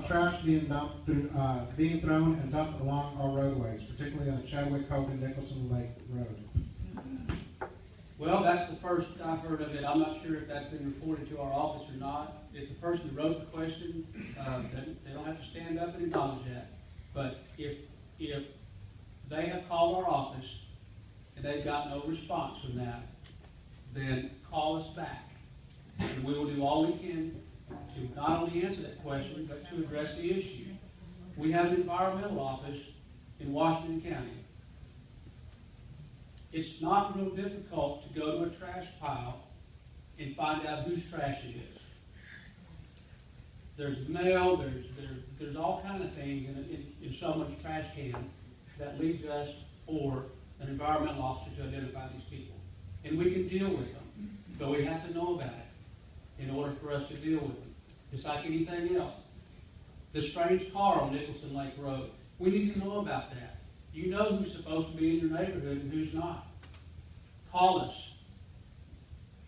trash being being thrown and dumped along our roadways, particularly on the Chadwick, Hope, and Nicholson Lake Road? Well, that's the first I've heard of it. I'm not sure if that's been reported to our office or not. If the person who wrote the question, they don't have to stand up and acknowledge that. But if they have called our office and they've got no response from that, then call us back. And we will do all we can to not only answer that question, but to address the issue. We have an environmental office in Washington County. It's not real difficult to go to a trash pile and find out whose trash it is. There's mail, there's all kinds of things in someone's trash can that leads us or an environmental officer to identify these people. And we can deal with them, but we have to know about it in order for us to deal with them. Just like anything else. The strange car on Nicholson Lake Road, we need to know about that. You know who's supposed to be in your neighborhood and who's not. Call us.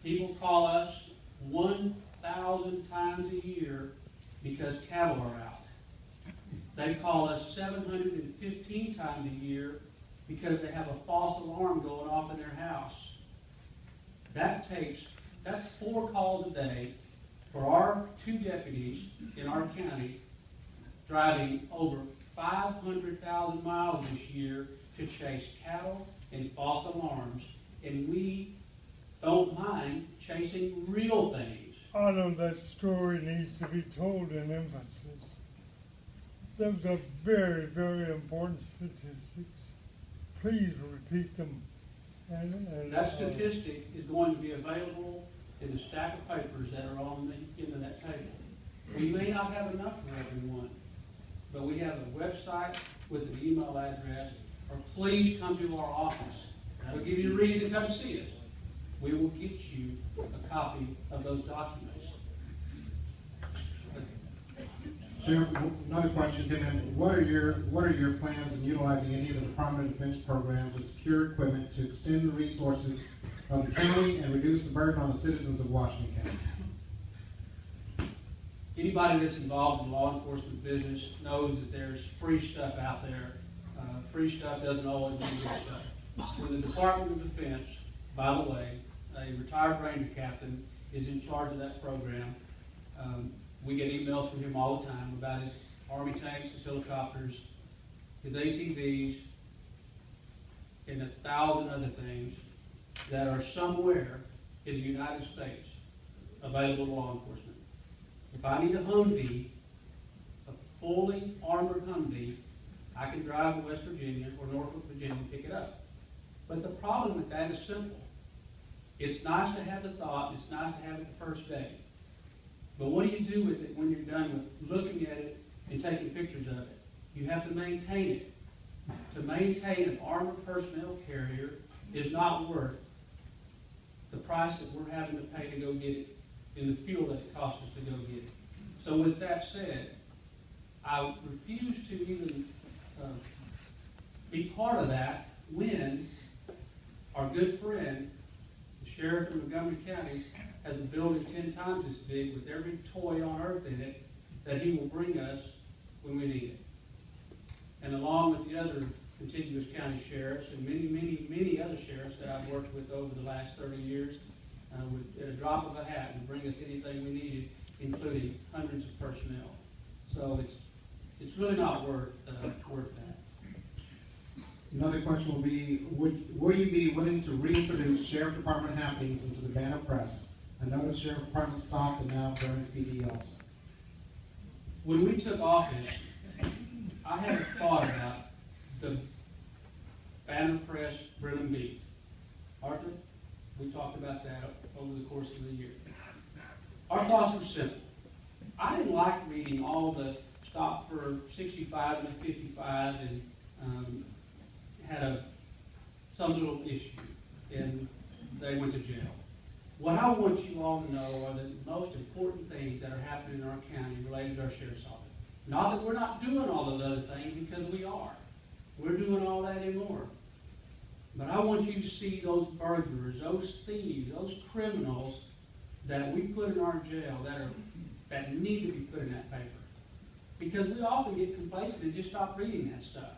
People call us 1,000 times a year because cattle are out. They call us 715 times a year because they have a false alarm going off in their house. That's 4 calls a day for our 2 deputies in our county driving over 500,000 miles this year to chase cattle and false alarms, and we don't mind chasing real things. I know that story needs to be told in emphasis. Those are very, very important statistics. Please repeat them. And that statistic is going to be available in the stack of papers that are on the end of that table. We may not have enough for everyone, but we have a website with an email address, or please come to our office. That'll give you a reason to come see us. We will get you a copy of those documents. Sheriff, another question came in. What are your plans in utilizing any of the Department of Defense programs with secure equipment to extend the resources of the county and reduce the burden on the citizens of Washington County? Anybody that's involved in law enforcement business knows that there's free stuff out there. Free stuff doesn't always mean good stuff. When the Department of Defense, by the way, a retired Ranger captain is in charge of that program. We get emails from him all the time about his Army tanks, his helicopters, his ATVs, and 1,000 other things that are somewhere in the United States available to law enforcement. If I need a Humvee, a fully armored Humvee, I can drive to West Virginia or Norfolk, Virginia and pick it up. But the problem with that is simple. It's nice to have the thought, and it's nice to have it the first day. But what do you do with it when you're done with looking at it and taking pictures of it? You have to maintain it. To maintain an armored personnel carrier is not worth the price that we're having to pay to go get it and the fuel that it costs us to go get it. So with that said, I refuse to even be part of that when our good friend, the sheriff in Montgomery County, has a building 10 times as big with every toy on earth in it that he will bring us when we need it. And along with the other contiguous county sheriffs and many other sheriffs that I've worked with over the last 30 years, at a drop of a hat would bring us anything we needed, including hundreds of personnel. So it's really not worth that. Another question will be, will you be willing to reintroduce Sheriff Department happenings into the Banner Press? I noticed Sheriff Department stopped and now Burns PD also. When we took office, I had thought about the Banner Press Brenham Beat. Arthur, we talked about that over the course of the year. Our thoughts were simple. I didn't like reading all the stop for 65 and 55 and had some little issue and they went to jail. What I want you all to know are the most important things that are happening in our county related to our sheriff's office. Not that we're not doing all those other things, because we are. We're doing all that and more. But I want you to see those burglars, those thieves, those criminals that we put in our jail that need to be put in that paper. because we often get complacent and just stop reading that stuff.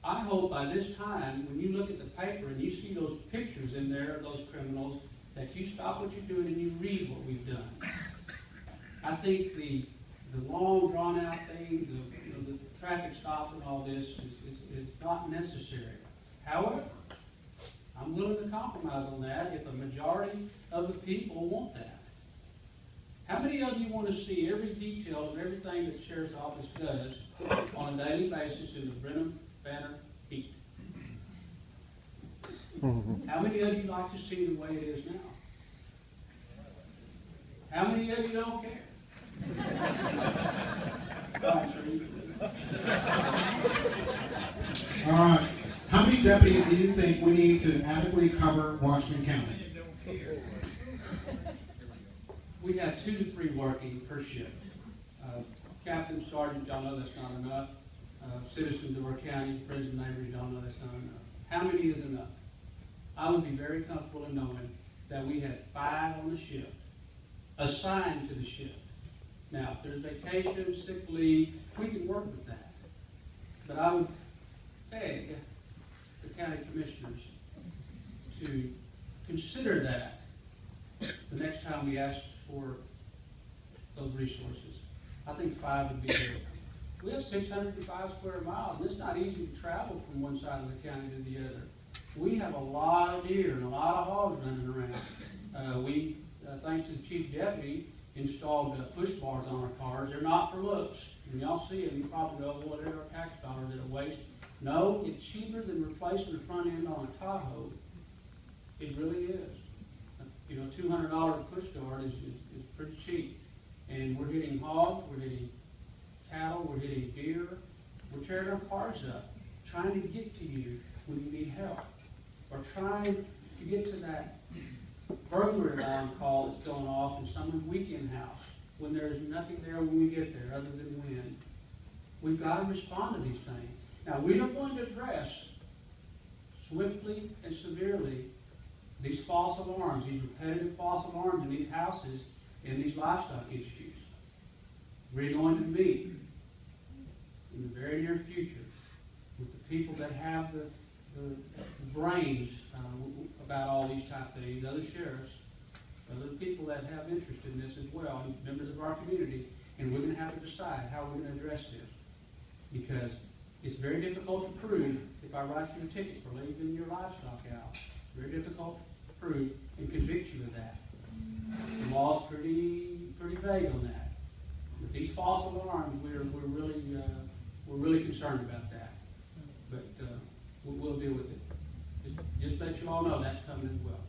I hope by this time, when you look at the paper and you see those pictures in there of those criminals, that you stop what you're doing and you read what we've done. I think the long, drawn-out things of the traffic stops and all this is not necessary. However, I'm willing to compromise on that if a majority of the people want that. How many of you want to see every detail of everything that the Sheriff's Office does on a daily basis in the Brenham Banner Heat? How many of you like to see the way it is now? How many of you don't care? All right. How many deputies do you think we need to adequately cover Washington County? We have 2 to 3 working per shift. Captain, sergeant, y'all know that's not enough. Citizens of our county, friends and neighbors, y'all know that's not enough. How many is enough? I would be very comfortable in knowing that we had 5 on the shift, assigned to the shift. Now, if there's vacation, sick leave, we can work with that. But I would beg the county commissioners to consider that the next time we ask for those resources. I think 5 would be good. We have 605 square miles, and it's not easy to travel from one side of the county to the other. We have a lot of deer and a lot of hogs running around. We, thanks to the chief deputy, installed push bars on our cars. They're not for looks. When y'all see them, you probably go, well, they're our tax dollars at a waste. No, it's cheaper than replacing the front end on a Tahoe. It really is. You know, $200 push guard is pretty cheap. And we're hitting hogs, we're hitting cattle, we're hitting deer. We're tearing our cars up, trying to get to you when you need help. Or trying to get to that burglary alarm call that's going off in someone's weekend house when there's nothing there when we get there other than wind. We've got to respond to these things. Now, we are going to address swiftly and severely these false alarms, these repetitive false alarms in these houses and these livestock issues. We're going to meet in the very near future with the people that have the brains about all these type things, other sheriffs, other people that have interest in this as well, and members of our community, and we're going to have to decide how we're going to address this. Because it's very difficult to prove if I write you a ticket for leaving your livestock out. Very difficult to prove and convict you of that. The law's pretty vague on that. With these false alarms, we're really concerned about that. But we'll deal with it. Just let you all know that's coming as well.